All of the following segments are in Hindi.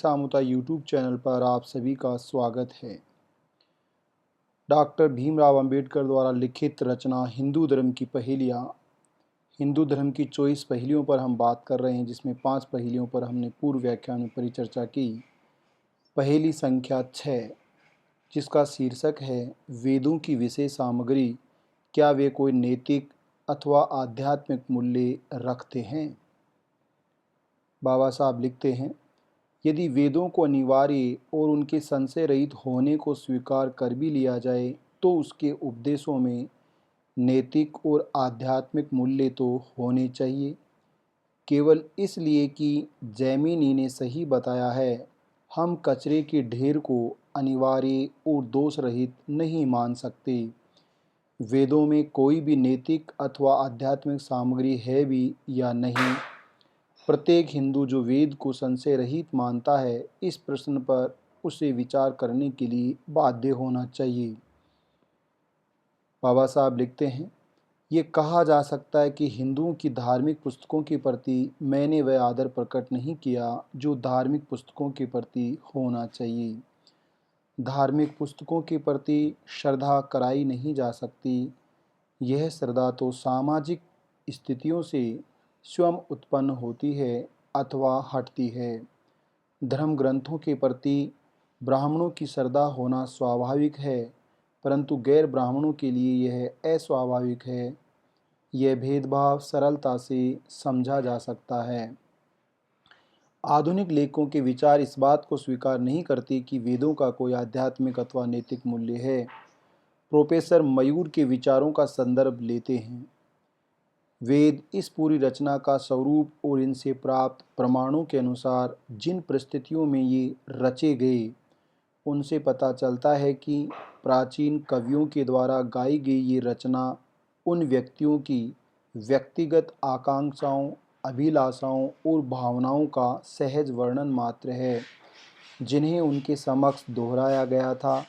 सामुता यूट्यूब चैनल पर आप सभी का स्वागत है। डॉक्टर भीमराव अंबेडकर द्वारा लिखित रचना हिंदू धर्म की पहेलियाँ। हिंदू धर्म की 24 पहेलियों पर हम बात कर रहे हैं, जिसमें 5 पहेलियों पर हमने पूर्व व्याख्यान में परिचर्चा की। पहेली संख्या 6, जिसका शीर्षक है वेदों की विशेष सामग्री, क्या वे कोई नैतिक अथवा आध्यात्मिक मूल्य रखते हैं। बाबा साहब लिखते हैं, यदि वेदों को अनिवार्य और उनके संशय रहित होने को स्वीकार कर भी लिया जाए, तो उसके उपदेशों में नैतिक और आध्यात्मिक मूल्य तो होने चाहिए। केवल इसलिए कि जैमिनी ने सही बताया है, हम कचरे के ढेर को अनिवार्य और दोष रहित नहीं मान सकते। वेदों में कोई भी नैतिक अथवा आध्यात्मिक सामग्री है भी या नहीं। प्रत्येक हिंदू जो वेद को संशय रहित मानता है, इस प्रश्न पर उसे विचार करने के लिए बाध्य होना चाहिए। बाबा साहब लिखते हैं, ये कहा जा सकता है कि हिंदुओं की धार्मिक पुस्तकों के प्रति मैंने वह आदर प्रकट नहीं किया जो धार्मिक पुस्तकों के प्रति होना चाहिए। धार्मिक पुस्तकों के प्रति श्रद्धा कराई नहीं जा सकती। यह श्रद्धा तो सामाजिक स्थितियों से स्वयं उत्पन्न होती है अथवा हटती है। धर्म ग्रंथों के प्रति ब्राह्मणों की श्रद्धा होना स्वाभाविक है, परंतु गैर ब्राह्मणों के लिए यह अस्वाभाविक है। यह भेदभाव सरलता से समझा जा सकता है। आधुनिक लेखकों के विचार इस बात को स्वीकार नहीं करते कि वेदों का कोई आध्यात्मिक अथवा नैतिक मूल्य है। प्रोफेसर मयूर के विचारों का संदर्भ लेते हैं। वेद इस पूरी रचना का स्वरूप और इनसे प्राप्त प्रमाणों के अनुसार जिन परिस्थितियों में ये रचे गए, उनसे पता चलता है कि प्राचीन कवियों के द्वारा गाई गई ये रचना उन व्यक्तियों की व्यक्तिगत आकांक्षाओं, अभिलाषाओं और भावनाओं का सहज वर्णन मात्र है, जिन्हें उनके समक्ष दोहराया गया था।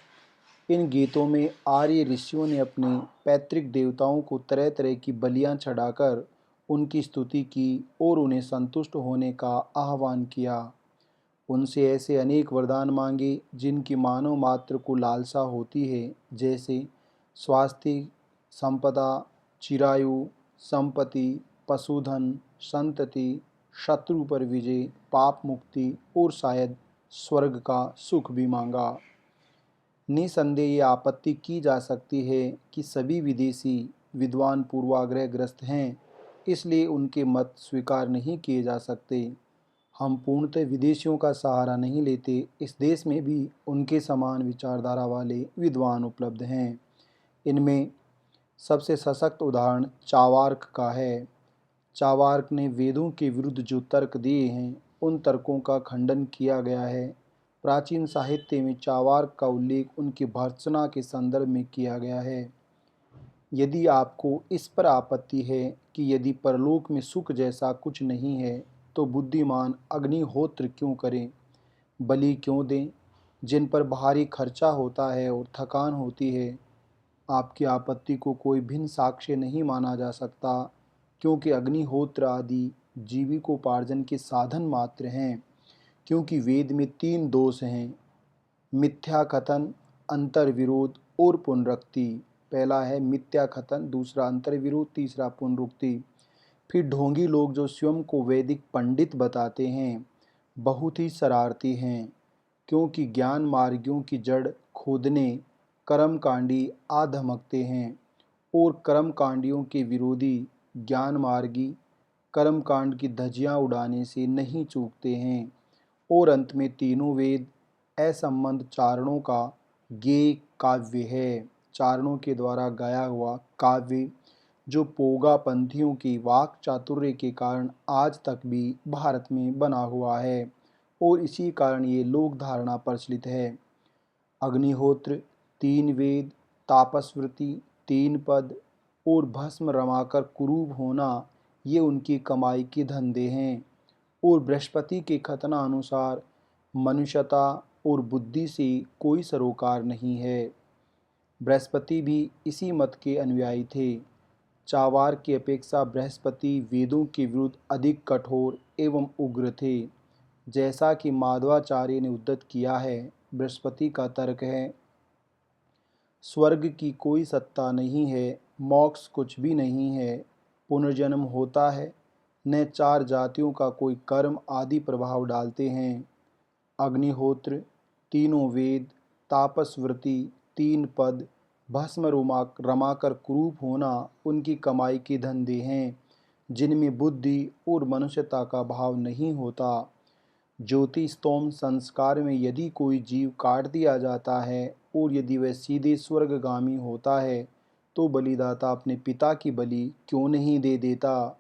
इन गीतों में आर्य ऋषियों ने अपने पैतृक देवताओं को तरह तरह की बलियां चढ़ाकर उनकी स्तुति की और उन्हें संतुष्ट होने का आह्वान किया। उनसे ऐसे अनेक वरदान मांगे जिनकी मानव मात्र को लालसा होती है, जैसे स्वास्थ्य, संपदा, चिरायु, संपत्ति, पशुधन, संतति, शत्रु पर विजय, पाप मुक्ति और शायद स्वर्ग का सुख भी मांगा। निसंदेह ये आपत्ति की जा सकती है कि सभी विदेशी विद्वान पूर्वाग्रहग्रस्त हैं, इसलिए उनके मत स्वीकार नहीं किए जा सकते। हम पूर्णतः विदेशियों का सहारा नहीं लेते, इस देश में भी उनके समान विचारधारा वाले विद्वान उपलब्ध हैं। इनमें सबसे सशक्त उदाहरण चावार्क का है। चावार्क ने वेदों के विरुद्ध जो तर्क दिए हैं, उन तर्कों का खंडन किया गया है। प्राचीन साहित्य में चावार्क का उल्लेख उनकी भर्त्सना के संदर्भ में किया गया है। यदि आपको इस पर आपत्ति है कि यदि परलोक में सुख जैसा कुछ नहीं है, तो बुद्धिमान अग्निहोत्र क्यों करें, बलि क्यों दें, जिन पर बाहरी खर्चा होता है और थकान होती है। आपकी आपत्ति को कोई भिन्न साक्ष्य नहीं माना जा सकता, क्योंकि अग्निहोत्र आदि जीविकोपार्जन के साधन मात्र हैं। क्योंकि वेद में 3 दोष हैं, मिथ्या कथन, अंतर्विरोध और पुनरुक्ति। पहला है मिथ्या कथन, दूसरा अंतर्विरोध, तीसरा पुनरुक्ति। फिर ढोंगी लोग जो स्वयं को वैदिक पंडित बताते हैं, बहुत ही शरारती हैं, क्योंकि ज्ञान मार्गियों की जड़ खोदने कर्मकांडी आ धमकते हैं और कर्मकांडियों के विरोधी ज्ञान मार्गी कर्मकांड की धज्जियां उड़ाने से नहीं चूकते हैं। और अंत में तीनों वेद असंबद्ध चारणों का गेय काव्य है। चारणों के द्वारा गाया हुआ काव्य जो पोगा पंथियों की वाक चातुर्य के कारण आज तक भी भारत में बना हुआ है, और इसी कारण ये लोक धारणा प्रचलित है। अग्निहोत्र, 3 वेद, तापस्वृति, 3 पद और भस्म रमाकर कुरूप होना, ये उनकी कमाई के धंधे हैं। और बृहस्पति के खतना अनुसार मनुष्यता और बुद्धि से कोई सरोकार नहीं है। बृहस्पति भी इसी मत के अनुयायी थे। चावार की अपेक्षा बृहस्पति वेदों के विरुद्ध अधिक कठोर एवं उग्र थे। जैसा कि माधवाचार्य ने उद्धत किया है। बृहस्पति का तर्क है, स्वर्ग की कोई सत्ता नहीं है, मोक्ष कुछ भी नहीं है, पुनर्जन्म होता है, न चार जातियों का कोई कर्म आदि प्रभाव डालते हैं। अग्निहोत्र, तीनों वेद, तापसवृत्ति, तीन पद, भस्म रमाकर कुरूप होना उनकी कमाई के धंधे हैं, जिनमें बुद्धि और मनुष्यता का भाव नहीं होता। ज्योतिस्तोम संस्कार में यदि कोई जीव काट दिया जाता है और यदि वह सीधे स्वर्गगामी होता है, तो बलिदाता अपने पिता की बलि क्यों नहीं दे देता।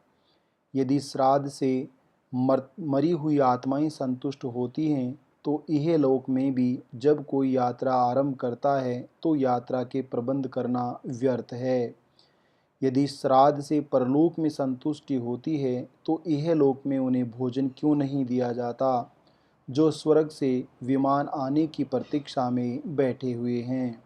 यदि श्राद्ध से मरी हुई आत्माएं संतुष्ट होती हैं, तो इहलोक में भी जब कोई यात्रा आरंभ करता है तो यात्रा के प्रबंध करना व्यर्थ है। यदि श्राद्ध से परलोक में संतुष्टि होती है, तो इहलोक में उन्हें भोजन क्यों नहीं दिया जाता, जो स्वर्ग से विमान आने की प्रतीक्षा में बैठे हुए हैं।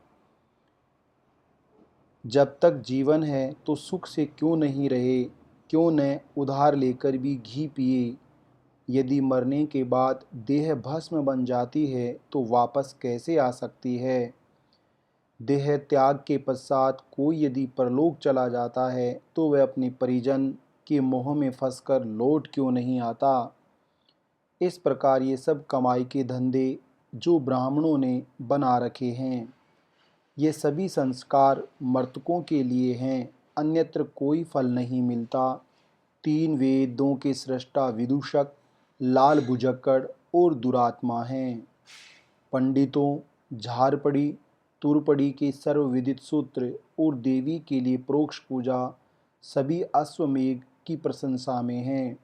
जब तक जीवन है तो सुख से क्यों नहीं रहे, क्यों न उधार लेकर भी घी पिए। यदि मरने के बाद देह भस्म बन जाती है तो वापस कैसे आ सकती है। देह त्याग के पश्चात कोई यदि परलोक चला जाता है तो वह अपने परिजन के मोह में फंसकर लौट क्यों नहीं आता। इस प्रकार ये सब कमाई के धंधे जो ब्राह्मणों ने बना रखे हैं, ये सभी संस्कार मर्तकों के लिए हैं, अन्यत्र कोई फल नहीं मिलता। तीन वेदों के सृष्टा विदूषक लाल बुझक्कड़ और दुरात्मा हैं। पंडितों, झारपड़ी, तुरपड़ी के सर्वविदित सूत्र और देवी के लिए प्रोक्ष पूजा सभी अश्वमेघ की प्रशंसा में हैं।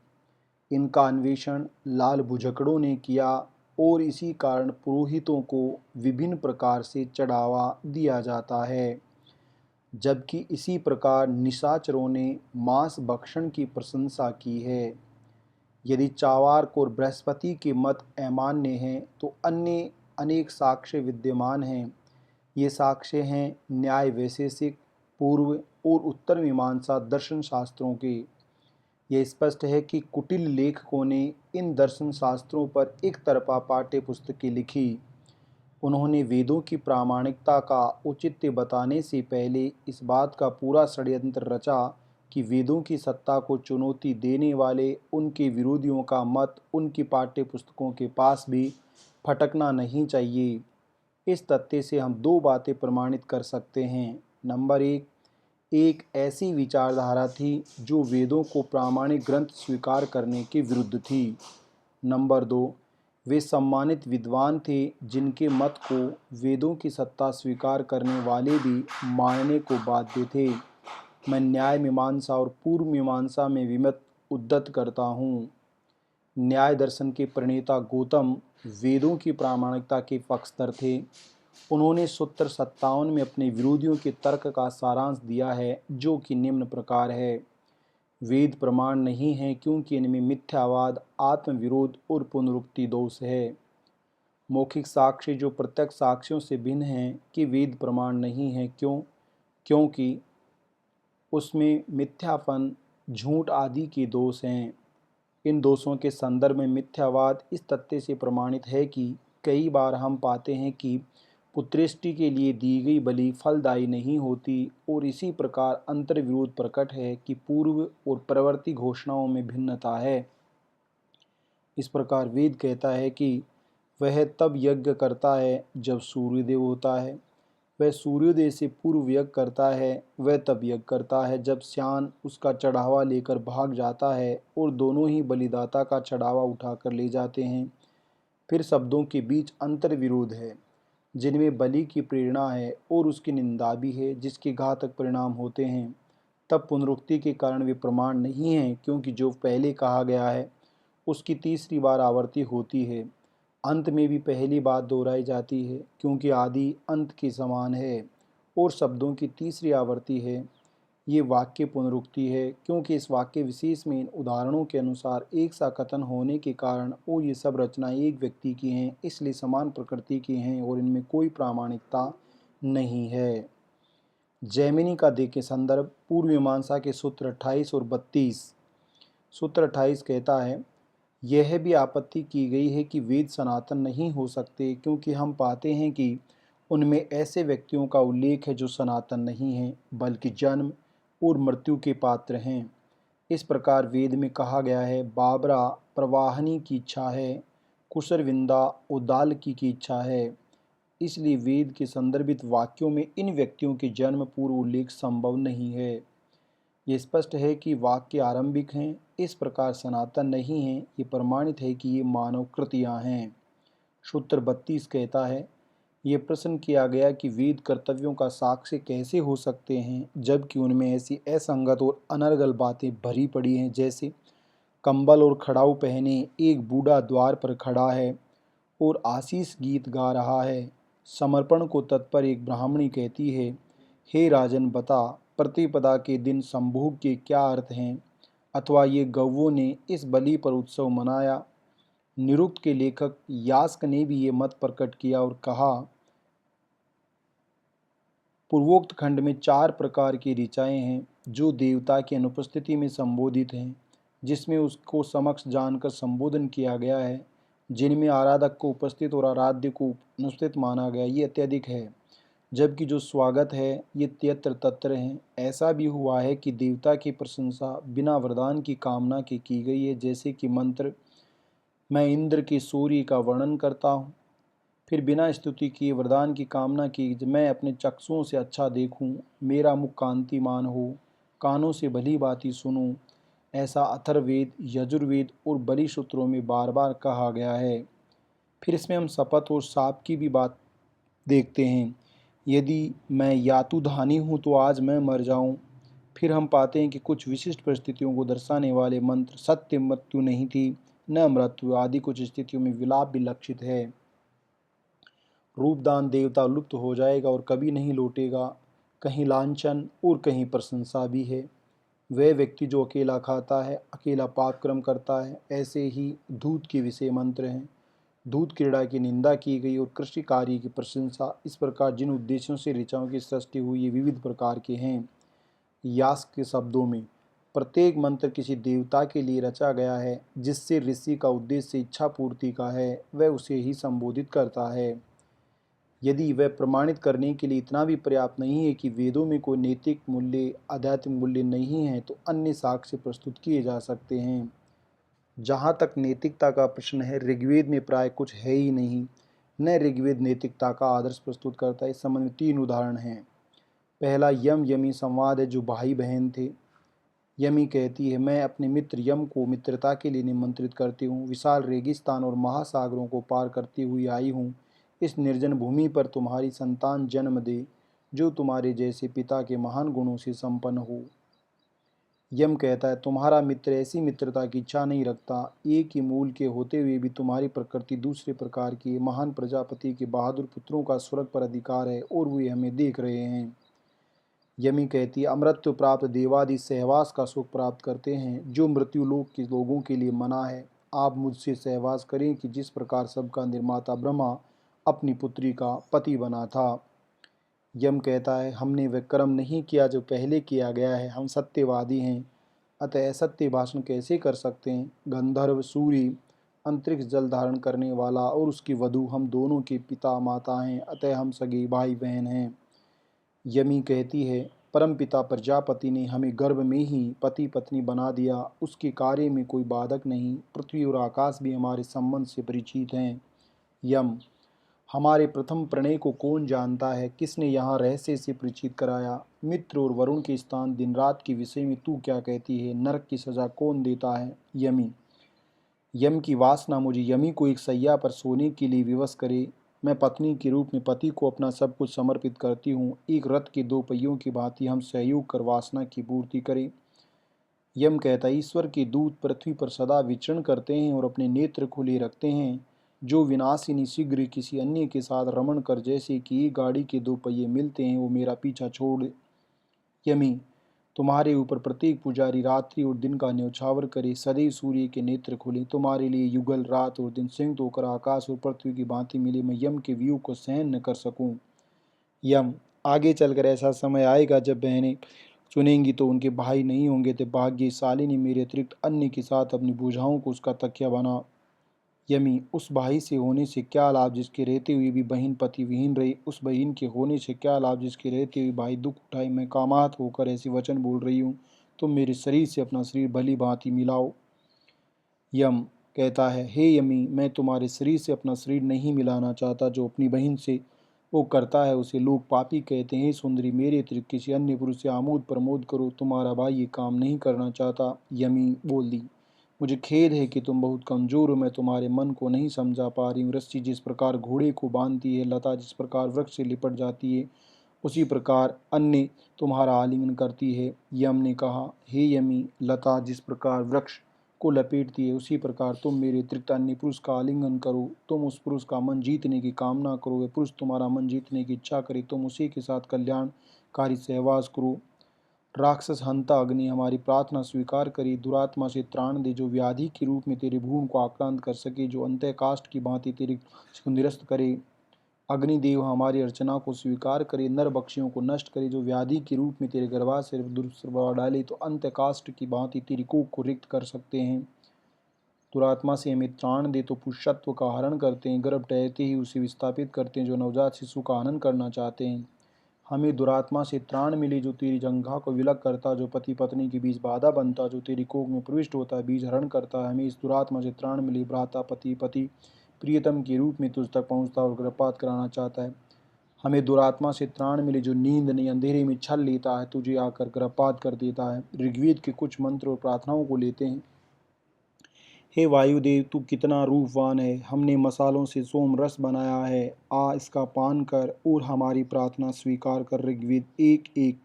इनका अन्वेषण लाल बुझकड़ों ने किया और इसी कारण पुरोहितों को विभिन्न प्रकार से चढ़ावा दिया जाता है, जबकि इसी प्रकार निशाचरों ने मांस भक्षण की प्रशंसा की है। यदि चावार्क और बृहस्पति के मत अमान्य हैं तो अन्य अनेक साक्ष्य विद्यमान हैं। ये साक्ष्य हैं न्याय वैशेषिक, पूर्व और उत्तर मीमांसा दर्शन शास्त्रों के। यह स्पष्ट है कि कुटिल लेखकों ने इन दर्शन शास्त्रों पर एक तरफा पाठ्य पुस्तकें लिखी। उन्होंने वेदों की प्रामाणिकता का औचित्य बताने से पहले इस बात का पूरा षड्यंत्र रचा कि वेदों की सत्ता को चुनौती देने वाले उनके विरोधियों का मत उनकी पाठ्य पुस्तकों के पास भी फटकना नहीं चाहिए। इस तथ्य से हम दो बातें प्रमाणित कर सकते हैं। नंबर एक ऐसी विचारधारा थी जो वेदों को प्रामाणिक ग्रंथ स्वीकार करने के विरुद्ध थी। नंबर दो, वे सम्मानित विद्वान थे जिनके मत को वेदों की सत्ता स्वीकार करने वाले भी मानने को बाध्य थे। मैं न्याय मीमांसा और पूर्व मीमांसा में विमत उद्धत करता हूँ। न्याय दर्शन के प्रणेता गौतम वेदों की प्रामाणिकता के पक्षधर थे। उन्होंने सूत्र 57 में अपने विरोधियों के तर्क का सारांश दिया है, जो कि निम्न प्रकार है। वेद प्रमाण नहीं है क्योंकि इनमें मिथ्यावाद, आत्मविरोध और पुनरुक्ति दोष है। मौखिक साक्ष्य जो प्रत्यक्ष साक्ष्यों से भिन्न हैं कि वेद प्रमाण नहीं है, क्योंकि उसमें मिथ्यापन, झूठ आदि के दोष हैं। इन दोषों के संदर्भ में मिथ्यावाद इस तथ्य से प्रमाणित है कि कई बार हम पाते हैं कि पुत्रेष्टि के लिए दी गई बलि फलदायी नहीं होती, और इसी प्रकार अंतर्विरोध प्रकट है कि पूर्व और प्रवर्ती घोषणाओं में भिन्नता है। इस प्रकार वेद कहता है कि वह तब यज्ञ करता है जब सूर्योदय होता है, वह सूर्योदय से पूर्व यज्ञ करता है, वह तब यज्ञ करता है जब श्यान उसका चढ़ावा लेकर भाग जाता है, और दोनों ही बलिदाता का चढ़ावा उठाकर ले जाते हैं। फिर शब्दों के बीच अंतर विरोध है, जिनमें बलि की प्रेरणा है और उसकी निंदा भी है, जिसके घातक परिणाम होते हैं। तब पुनरुक्ति के कारण वे प्रमाण नहीं हैं, क्योंकि जो पहले कहा गया है उसकी तीसरी बार आवृत्ति होती है। अंत में भी पहली बात दोहराई जाती है, क्योंकि आदि अंत के समान है, और शब्दों की तीसरी आवृत्ति है। ये वाक्य पुनरुक्ति है, क्योंकि इस वाक्य विशेष में इन उदाहरणों के अनुसार एक सा कथन होने के कारण और ये सब रचनाएं एक व्यक्ति की हैं, इसलिए समान प्रकृति की हैं और इनमें कोई प्रामाणिकता नहीं है। जैमिनी का देखें संदर्भ पूर्व मीमांसा के सूत्र 28 और 32। सूत्र 28 कहता है, यह भी आपत्ति की गई है कि वेद सनातन नहीं हो सकते क्योंकि हम पाते हैं कि उनमें ऐसे व्यक्तियों का उल्लेख है जो सनातन नहीं हैं बल्कि जन्म और मृत्यु के पात्र हैं। इस प्रकार वेद में कहा गया है, बाबरा प्रवाहनी की इच्छा है, कुशरविंदा उदालकी की इच्छा है। इसलिए वेद के संदर्भित वाक्यों में इन व्यक्तियों के जन्म पूर्व उल्लेख संभव नहीं है। ये स्पष्ट है कि वाक्य आरंभिक हैं, इस प्रकार सनातन नहीं हैं। ये प्रमाणित है कि ये मानव कृतियाँ हैं। सूत्र 32 कहता है, ये प्रश्न किया गया कि वेद कर्तव्यों का साक्ष्य कैसे हो सकते हैं जबकि उनमें ऐसी असंगत और अनर्गल बातें भरी पड़ी हैं, जैसे कंबल और खड़ाऊ पहने एक बूढ़ा द्वार पर खड़ा है और आशीष गीत गा रहा है। समर्पण को तत्पर एक ब्राह्मणी कहती है, हे राजन बता, प्रतिपदा के दिन संभोग के क्या अर्थ हैं, अथवा ये गौवों ने इस बलि पर उत्सव मनाया। निरुक्त के लेखक यास्क ने भी ये मत प्रकट किया और कहा, पूर्वोक्त खंड में 4 प्रकार की ऋचाएँ हैं जो देवता की अनुपस्थिति में संबोधित हैं, जिसमें उसको समक्ष जानकर संबोधन किया गया है, जिनमें आराधक को उपस्थित और आराध्य को अनुपस्थित माना गया, ये अत्यधिक है, जबकि जो स्वागत है ये त्यत्र तत्र हैं। ऐसा भी हुआ है कि देवता की प्रशंसा बिना वरदान की कामना की गई है, जैसे कि मंत्र, मैं इंद्र के सूर्य का वर्णन करता हूँ। फिर बिना स्तुति किए वरदान की कामना की, मैं अपने चक्षुओं से अच्छा देखूं, मेरा मुख कांतिमान हो, कानों से भली बातें सुनूं। ऐसा अथर्ववेद, यजुर्वेद और बलि सूत्रों में बार बार कहा गया है। फिर इसमें हम शपथ और शाप की भी बात देखते हैं, यदि मैं यातुधानी हूँ तो आज मैं मर जाऊँ। फिर हम पाते हैं कि कुछ विशिष्ट परिस्थितियों को दर्शाने वाले मंत्र, सत्य मृत्यु नहीं थी न मृत्यु आदि कुछ स्थितियों में विलाप भी लक्षित है। रूपदान देवता लुप्त हो जाएगा और कभी नहीं लौटेगा, कहीं लांछन और कहीं प्रशंसा भी है। वह व्यक्ति जो अकेला खाता है, अकेला पाप कर्म करता है। ऐसे ही धूत के विषय मंत्र हैं। धूत क्रीड़ा की निंदा की गई और कृषि कार्य की प्रशंसा। इस प्रकार जिन उद्देश्यों से ऋचाओं की सृष्टि हुई, ये विविध प्रकार के हैं। यास्क के शब्दों में प्रत्येक मंत्र किसी देवता के लिए रचा गया है, जिससे ऋषि का उद्देश्य इच्छा पूर्ति का है, वह उसे ही संबोधित करता है। यदि वह प्रमाणित करने के लिए इतना भी पर्याप्त नहीं है कि वेदों में कोई नैतिक मूल्य, आध्यात्मिक मूल्य नहीं है, तो अन्य साक्ष्य प्रस्तुत किए जा सकते हैं। जहाँ तक नैतिकता का प्रश्न है, ऋग्वेद में प्राय कुछ है ही नहीं, न ऋग्वेद नैतिकता का आदर्श प्रस्तुत करता है। इस संबंध में 3 उदाहरण हैं। पहला यम यमी संवाद है, जो भाई बहन थे। यमी कहती है, मैं अपने मित्र यम को मित्रता के लिए निमंत्रित करती हूँ। विशाल रेगिस्तान और महासागरों को पार करती हुई आई हूँ। इस निर्जन भूमि पर तुम्हारी संतान जन्म दे, जो तुम्हारे जैसे पिता के महान गुणों से संपन्न हो। यम कहता है, तुम्हारा मित्र ऐसी मित्रता की इच्छा नहीं रखता। एक ही मूल के होते हुए भी तुम्हारी प्रकृति दूसरे प्रकार की है। महान प्रजापति के बहादुर पुत्रों का स्वर्ग पर अधिकार है और वे हमें देख रहे हैं। यमी कहती है, अमृत्यु प्राप्त देवादि सहवास का सुख प्राप्त करते हैं, जो मृत्यु लोक के लोगों के लिए मना है। आप मुझसे सहवास करें कि जिस प्रकार सबका निर्माता ब्रह्मा अपनी पुत्री का पति बना था। यम कहता है, हमने वह कर्म नहीं किया जो पहले किया गया है। हम सत्यवादी हैं, अतः असत्य भाषण कैसे कर सकते हैं। गंधर्व, सूर्य, अंतरिक्ष जल धारण करने वाला और उसकी वधू, हम दोनों के पिता माता हैं, अतः हम सगे भाई बहन हैं। यमी कहती है, परम पिता प्रजापति ने हमें गर्भ में ही पति पत्नी बना दिया। उसके कार्य में कोई बाधक नहीं। पृथ्वी और आकाश भी हमारे संबंध से परिचित हैं। यम, हमारे प्रथम प्रणय को कौन जानता है, किसने यहाँ रहस्य से परिचित कराया। मित्र और वरुण के स्थान दिन रात के विषय में तू क्या कहती है। नरक की सजा कौन देता है। यमी, यम की वासना मुझे यमी को एक सैया पर सोने के लिए विवश करे। मैं पत्नी के रूप में पति को अपना सब कुछ समर्पित करती हूँ। एक रथ के 2 पहियों की भांति हम सहयोग कर वासना की पूर्ति करें। यम कहता है, ईश्वर के दूत पृथ्वी पर सदा विचरण करते हैं और अपने नेत्र खुले रखते हैं। जो विनाशिनी शीघ्र किसी अन्य के साथ रमण कर, जैसे कि एक गाड़ी के 2 पहिए मिलते हैं, वो मेरा पीछा छोड़। यमी, तुम्हारे ऊपर प्रत्येक पुजारी रात्रि और दिन का न्यौछावर करे। सदैव सूर्य के नेत्र खुले, तुम्हारे लिए युगल रात और दिन संयुक्त होकर आकाश और पृथ्वी की भांति मिले। मैं यम के वियोग को सहन न कर सकूं। यम, आगे चलकर ऐसा समय आएगा जब बहनें चुनेंगी तो उनके भाई नहीं होंगे थे। भाग्यशालिनी मेरे अतिरिक्त अन्य के साथ अपनी भुजाओं को उसका तकिया बना। यमी, उस भाई से होने से क्या लाभ जिसके रहते हुए भी बहन पति विहीन रही। उस बहन के होने से क्या लाभ जिसके रहते हुए भाई दुख उठाए। मैं कामात होकर ऐसे वचन बोल रही हूँ। तुम मेरे शरीर से अपना शरीर भली भांति मिलाओ। यम कहता है, हे यमी, मैं तुम्हारे शरीर से अपना शरीर नहीं मिलाना चाहता। जो अपनी बहन से वो करता है उसे लोग पापी कहते हैं। हे सुंदरी, मेरे अतिरिक्त किसी अन्य पुरुष से आमोद प्रमोद करो। तुम्हारा भाई ये काम नहीं करना चाहता। यमी बोल दी, मुझे खेद है कि तुम बहुत कमजोर हो। मैं तुम्हारे मन को नहीं समझा पा रही हूँ। रस्सी जिस प्रकार घोड़े को बांधती है, लता जिस प्रकार वृक्ष से लिपट जाती है, उसी प्रकार अन्य तुम्हारा आलिंगन करती है। यम ने कहा, हे यमी, लता जिस प्रकार वृक्ष को लपेटती है, उसी प्रकार तुम मेरे अतिरिक्त अन्य पुरुष का आलिंगन करो। तुम उस पुरुष का मन जीतने की कामना करो। वह पुरुष तुम्हारा मन जीतने की इच्छा करे, तुम उसी के साथ कल्याणकारी सहवास करो। राक्षस हंता अग्नि, हमारी प्रार्थना स्वीकार करी। दुरात्मा से त्राण दे, जो व्याधि के रूप में तेरे भ्रूण को आक्रांत कर सके, जो अंतःकाष्ठ की भांति तेरे को निरस्त करे। अग्निदेव हमारी अर्चना को स्वीकार करे, नर बक्षियों को नष्ट करे। जो व्याधि के रूप में तेरे गर्भाशय दुष्प्रभाव डाले, तो अंतःकाष्ठ की भांति तेरी कोख को रिक्त कर सकते हैं। दुरात्मा से हमें त्राण दे, तो पुरुषत्व का हरण करते हैं। गर्भ टहलते ही उसे विस्थापित करते हैं। जो नवजात शिशु का आनंद करना चाहते हैं। हमें दुरात्मा से त्राण मिले, जो तेरी जंघा को विलग करता, जो पति पत्नी के बीच बाधा बनता, जो तेरी कोख में प्रविष्ट होता है, बीज हरण करता है। हमें इस दुरात्मा से त्राण मिले। भ्राता पति पति प्रियतम के रूप में तुझ तक पहुँचता और गर्भपात कराना चाहता है। हमें दुरात्मा से त्राण मिले, जो नींद नहीं अंधेरे में छल लेता है, तुझे आकर गर्भपात कर देता है। ऋग्वेद के कुछ मंत्र और प्रार्थनाओं को लेते हैं। हे वायुदेव, तू कितना रूपवान है। हमने मसालों से सोम रस बनाया है। आ इसका पान कर और हमारी प्रार्थना स्वीकार कर। ऋग्वेद 1:1।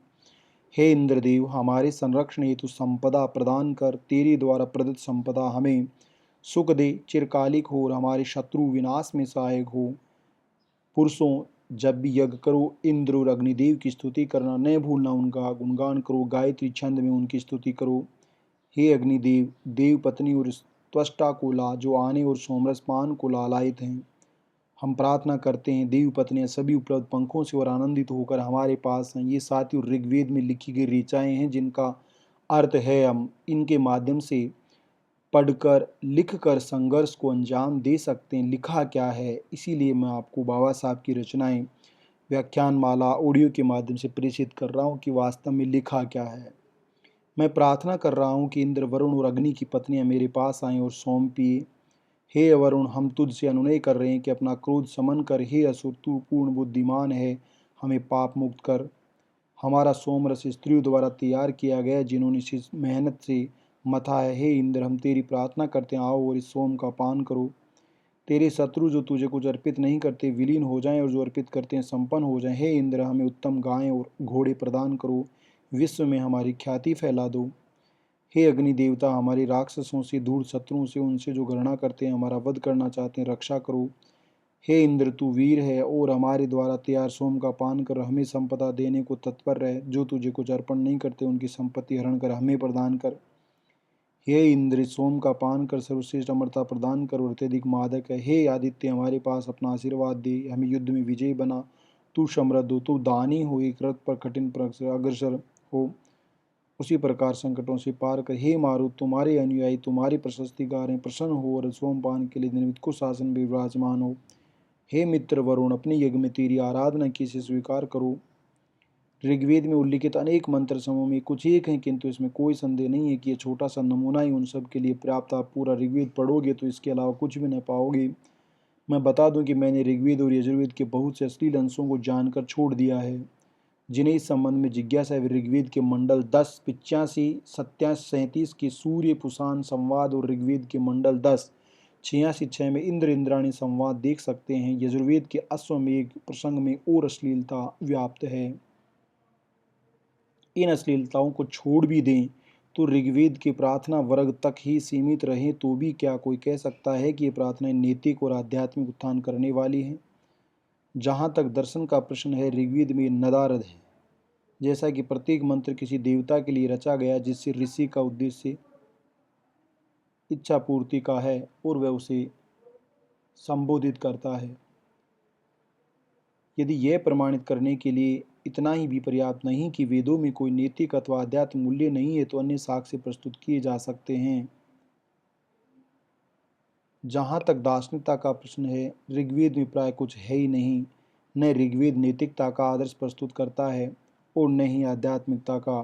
हे इंद्रदेव, हमारे संरक्षण हेतु संपदा प्रदान कर। तेरे द्वारा प्रदत्त संपदा हमें सुख दे, चिरकालिक हो और हमारे शत्रु विनाश में सहायक हो। पुरुषों, जब भी यज्ञ करो, इंद्र और अग्निदेव की स्तुति करना न भूलना। उनका गुणगान करो, गायत्री छंद में उनकी स्तुति करो। हे अग्निदेव, देव पत्नी और त्वष्टा को ला, जो आने और सोमरस पान को लालायित हैं। हम प्रार्थना करते हैं, देव पत्नियां सभी उपलब्ध पंखों से और आनंदित होकर हमारे पास हैं। ये साथियों ऋग्वेद में लिखी गई ऋचाएँ हैं, जिनका अर्थ है हम इनके माध्यम से पढ़कर लिखकर संघर्ष को अंजाम दे सकते हैं। लिखा क्या है, इसीलिए मैं आपको बाबा साहब की रचनाएं व्याख्यान माला ऑडियो के माध्यम से प्रेषित कर रहा हूँ कि वास्तव में लिखा क्या है। मैं प्रार्थना कर रहा हूँ कि इंद्र, वरुण और अग्नि की पत्नियां मेरे पास आएं और सोम पिए। हे वरुण, हम तुझसे अनुनय कर रहे हैं कि अपना क्रोध समन कर। हे असुर, तू पूर्ण बुद्धिमान है, हमें पाप मुक्त कर। हमारा सोमरस स्त्रियों द्वारा तैयार किया गया, जिन्होंने इस मेहनत से मथा है। हे इंद्र, हम तेरी प्रार्थना करते हैं, आओ और इस सोम का पान करो। तेरे शत्रु जो तुझे कुछ अर्पित नहीं करते विलीन हो जाएं, और जो अर्पित करते हैं संपन्न हो जाएं। हे इंद्र, हमें उत्तम गायें और घोड़े प्रदान करो। विश्व में हमारी ख्याति फैला दो। हे अग्नि देवता, हमारे राक्षसों से दूर, शत्रुओं से, उनसे जो घृणा करते हैं, हमारा वध करना चाहते हैं, रक्षा करो। हे इंद्र, तू वीर है और हमारे द्वारा तैयार सोम का पान कर। हमें संपदा देने को तत्पर रहे। जो तुझे कुछ अर्पण नहीं करते उनकी संपत्ति हरण कर हमें प्रदान कर। हे इंद्र, सोम का पान कर, सर्वश्रेष्ठ अमरता प्रदान कर और अत्यधिक मादक है। हे आदित्य, हमारे पास अपना आशीर्वाद दे, हमें युद्ध में विजयी बना। तू समृद्ध हो, तू दानी हो, एक रथ पर कठिन पर अग्रसर हो, उसी प्रकार संकटों से पार कर। हे मारुत, तुम्हारे अनुयायी तुम्हारी प्रशस्ति गा रहे हैं, प्रसन्न हो और सोमपान के लिए निर्मित कुछ शासन भी विराजमान हो। हे मित्र वरुण, अपने यज्ञ में तेरी आराधना की से स्वीकार करो। ऋग्वेद में उल्लिखित अनेक मंत्र समूह में कुछ एक हैं, किंतु इसमें कोई संदेह नहीं है कि यह छोटा सा नमूना ही उन सब के लिए पर्याप्त। आप पूरा ऋग्वेद पढ़ोगे तो इसके अलावा कुछ भी न पाओगे। मैं बता दूं कि मैंने ऋग्वेद और यजुर्वेद के बहुत से अश्लील अंशों को जानकर छोड़ दिया है। जिन्हें इस संबंध में जिज्ञासा है, ऋग्वेद के मंडल 10, 85, 27, 37 के सूर्य पुषाण संवाद और ऋग्वेद के मंडल 10, 86, 6 में इंद्र इंद्राणी संवाद देख सकते हैं। यजुर्वेद के अश्वमेघ प्रसंग में और अश्लीलता व्याप्त है। इन अश्लीलताओं को छोड़ भी दें तो ऋग्वेद के प्रार्थना वर्ग तक ही सीमित रहें, तो भी क्या कोई कह सकता है कि ये प्रार्थनाएं नैतिक और आध्यात्मिक उत्थान करने वाली हैं? जहाँ तक दर्शन का प्रश्न है, ऋग्वेद में नदारद है। जैसा कि प्रत्येक मंत्र किसी देवता के लिए रचा गया, जिससे ऋषि का उद्देश्य इच्छा पूर्ति का है और वह उसे संबोधित करता है। यदि यह प्रमाणित करने के लिए इतना ही भी पर्याप्त नहीं कि वेदों में कोई नैतिक अथवा अध्यात्म मूल्य नहीं है तो अन्य साक्ष्य प्रस्तुत किए जा सकते हैं। जहाँ तक दार्शनिकता का प्रश्न है, ऋग्वेद में प्राय कुछ है ही नहीं। न ऋग्वेद नैतिकता का आदर्श प्रस्तुत करता है और न ही आध्यात्मिकता का।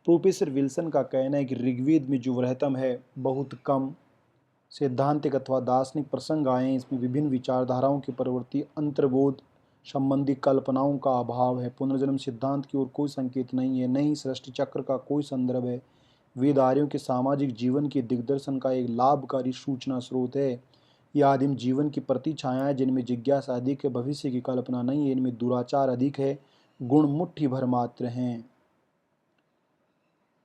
प्रोफेसर विल्सन का कहना है कि ऋग्वेद में जो वृहत्तम है बहुत कम सैद्धांतिक अथवा दार्शनिक प्रसंग आए हैं। इसमें विभिन्न विचारधाराओं के प्रवृत्ति अंतर्बोध संबंधी कल्पनाओं का अभाव है। पुनर्जन्म सिद्धांत की ओर कोई संकेत नहीं है, न ही सृष्टि चक्र का कोई संदर्भ है। वेद आर्यों के सामाजिक जीवन के दिग्दर्शन का एक लाभकारी सूचना स्रोत है। ये आदिम जीवन की प्रतिछायाएं जिनमें जिज्ञासा अधिक है, भविष्य की कल्पना नहीं है, इनमें दुराचार अधिक है, गुण मुट्ठी भर मात्र हैं।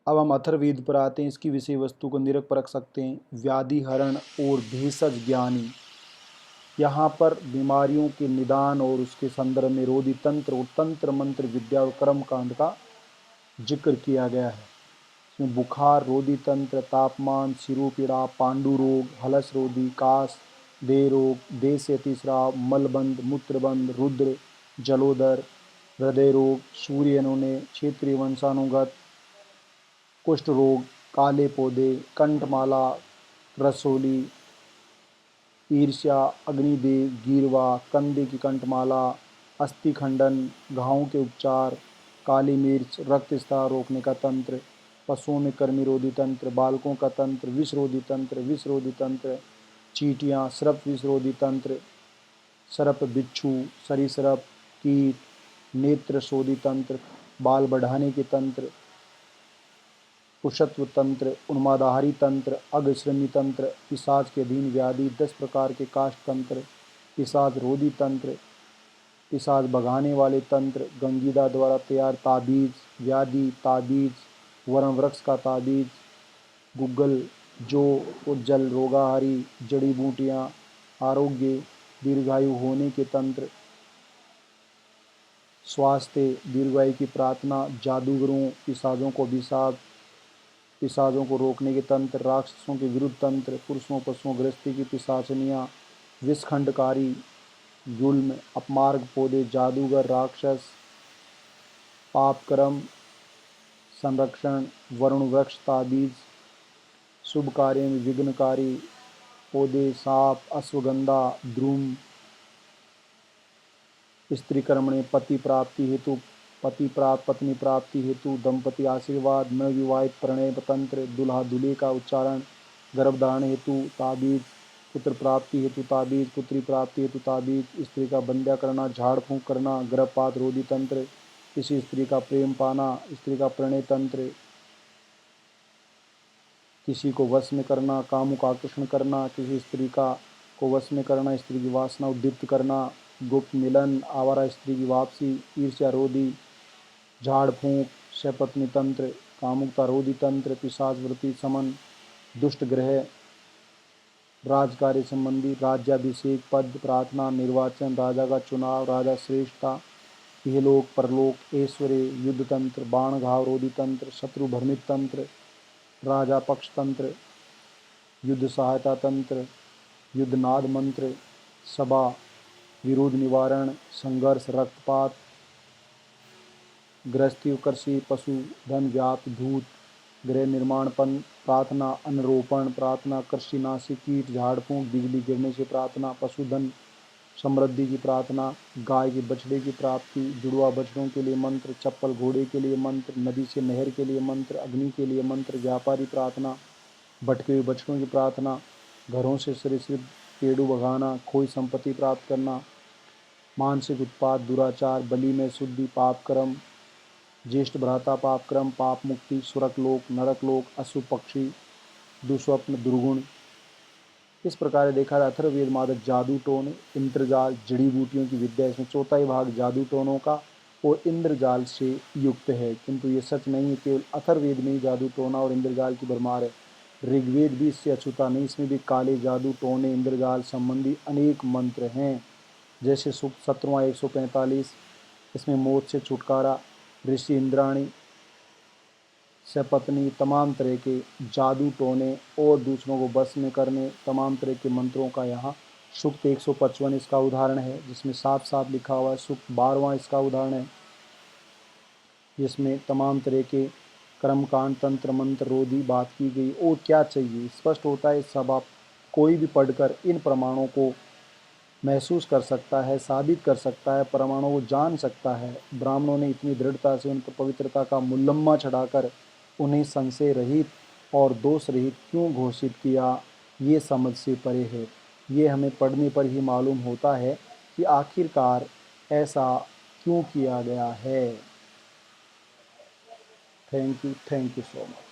अब हम अथर्ववेद पर आते हैं। इसकी विषय वस्तु को निरख परख सकते हैं। व्याधि हरण और भेषज ज्ञानी, यहाँ पर बीमारियों के निदान और उसके संदर्भ में रोधी तंत्र और तंत्र मंत्र विद्या और कर्म कांड का जिक्र किया गया है। इसमें बुखार, रोधी तंत्र, तापमान, सिरोपीड़ा, पांडु रोग, हलस रोधी, कास, देह रोग, देह से अतिस्राव, मलबंध, मूत्रबंध, रुद्र, जलोदर, हृदय रोग, सूर्य अनोने, क्षेत्रीय वंशानुगत, कुष्ठ रोग, काले पौधे, कंठमाला, रसोली, ईर्ष्या, अग्निदेव, गीरवा, कंधे की कंठमाला, अस्थि खंडन, घावों के उपचार, काली मिर्च, रक्तस्राव रोकने का तंत्र, पशुओं में कर्मरोधी तंत्र, बालकों का तंत्र, विषरोधी तंत्र, विषरोधी तंत्र, चींटियाँ, सर्प विषरोधी तंत्र, सर्प, बिच्छू, सरीसृप, कीट, नेत्र शोधी तंत्र, बाल बढ़ाने के तंत्र, पुषत्व तंत्र, उन्मादाहारी तंत्र, अग्रश्रेणी तंत्र, पिशाच के अधीन व्याधि, 10 प्रकार के काष्ठ तंत्र, पिशाच रोधी तंत्र, पिशाच भगाने वाले तंत्र, गंगीदा द्वारा तैयार ताबीज, व्याधि ताबीज, वरम वृक्ष का ताबीज, गुग्गल, जो उज्जल, रोगाहारी, जड़ी बूटियाँ, आरोग्य, दीर्घायु होने के तंत्र, स्वास्थ्य, दीर्घायु की प्रार्थना, जादूगरों, पिशाचों को अभिशाप, पिशाचों को रोकने के तंत्र, राक्षसों के विरुद्ध तंत्र, पुरुषों पशुओं गृहस्थी की पिशाचनियाँ, विषखंडकारी, जुल्म, अपमार्ग पौधे, जादूगर, राक्षस, पाप कर्म, संरक्षण, वरुण वृक्ष ताबीज, शुभ कार्य में विघ्नकारी पौधे, सांप, अश्वगंधा, द्रुम, स्त्री कर्मणे, पति प्राप्ति हेतु पत्नी प्राप्ति हेतु दंपति आशीर्वाद, नवविवाहित प्रणय तंत्र, दुल्हा दुल्हे का उच्चारण, गर्भधारण हेतु ताबीज, पुत्र प्राप्ति हेतु ताबीज, पुत्री प्राप्ति हेतु ताबीज, स्त्री का बंध्या करना, झाड़ फूंक करना, गर्भपात रोधी तंत्र, किसी स्त्री का प्रेम पाना, स्त्री का प्रणय तंत्र, किसी को वश में करना, कामुक आकर्षण करना, किसी स्त्री को वश में करना, स्त्री की वासना उद्दीप्त करना, गुप्त मिलन, आवारा स्त्री की वापसी, ईर्ष्या रोधी, झाड़ फूंक, शपथनी तंत्र, कामुकता रोधी तंत्र, पिशाच वृत्ति समन, दुष्ट ग्रह, राजकार्य संबंधी, राज्याभिषेक, पद प्रार्थना, निर्वाचन, राजा का चुनाव, राजा श्रेष्ठता, इहलोक परलोक, ऐश्वर्य, युद्ध तंत्र, बाण घाव रोधी तंत्र, शत्रु भ्रमित तंत्र, राजा पक्ष तंत्र, युद्ध सहायता तंत्र, युद्धनाद मंत्र, सभा, विरोध निवारण, संघर्ष, रक्तपात, गृहस्थी, कृषि, पशु, धन, व्याप्त, धूत, गृह निर्माणपन, प्रार्थना, अनरोपण, प्रार्थना, कृषि नाशी, कीट, झाड़ फूंक, बिजली गिरने से प्रार्थना, पशुधन समृद्धि की प्रार्थना, गाय के बछड़े की प्राप्ति, जुड़वा बछड़ों के लिए मंत्र, चप्पल घोड़े के लिए मंत्र, नदी से नहर के लिए मंत्र, अग्नि के लिए मंत्र, व्यापारी प्रार्थना, भटके हुए बछड़ों की प्रार्थना, घरों से सरीसृप पेड़ू भगाना, खोई संपत्ति प्राप्त करना, मानसिक उत्पाद, दुराचार, बलि में शुद्धि, पाप कर्म, ज्येष्ठ भ्राता पाप क्रम, पाप मुक्ति, सुरकलोक, नरकलोक, अशुभ पक्षी, दुस्वप्न, दुर्गुण। इस प्रकार देखा जाए अथर्ववेद मादक जादू टोने, इंद्रजाल, जड़ी बूटियों की विद्या, इसमें चौथा ही भाग जादू टोनों का और इंद्रजाल से युक्त है। किंतु ये सच नहीं है, केवल अथर्ववेद में ही जादू टोना और इंद्रजाल की भरमार है। ऋग्वेद भी इससे अछूता नहीं, इसमें भी काले जादू टोने इंद्रजाल संबंधी अनेक मंत्र हैं। जैसे सूक्त 17वां 145, इसमें मौत से छुटकारा, ऋषि इंद्राणी, सपत्नी, तमाम तरह के जादू टोने और दूसरों को बस में करने तमाम तरह के मंत्रों का यहाँ सूक्त 155 इसका उदाहरण है, जिसमें साफ साफ लिखा हुआ है। सूक्त 12वां इसका उदाहरण है। जिसमें तमाम तरह के कर्मकांड, तंत्र मंत्र, रोधी बात की गई। और क्या चाहिए, स्पष्ट होता है सब। आप कोई भी पढ़कर इन प्रमाणों को महसूस कर सकता है, साबित कर सकता है, प्रमाणों को जान सकता है। ब्राह्मणों ने इतनी दृढ़ता से उन पर पवित्रता का मुलम्मा चढ़ाकर उन्हें संशय रहित और दोष रहित क्यों घोषित किया, ये समझ से परे है। ये हमें पढ़ने पर ही मालूम होता है कि आखिरकार ऐसा क्यों किया गया है। Thank you so much.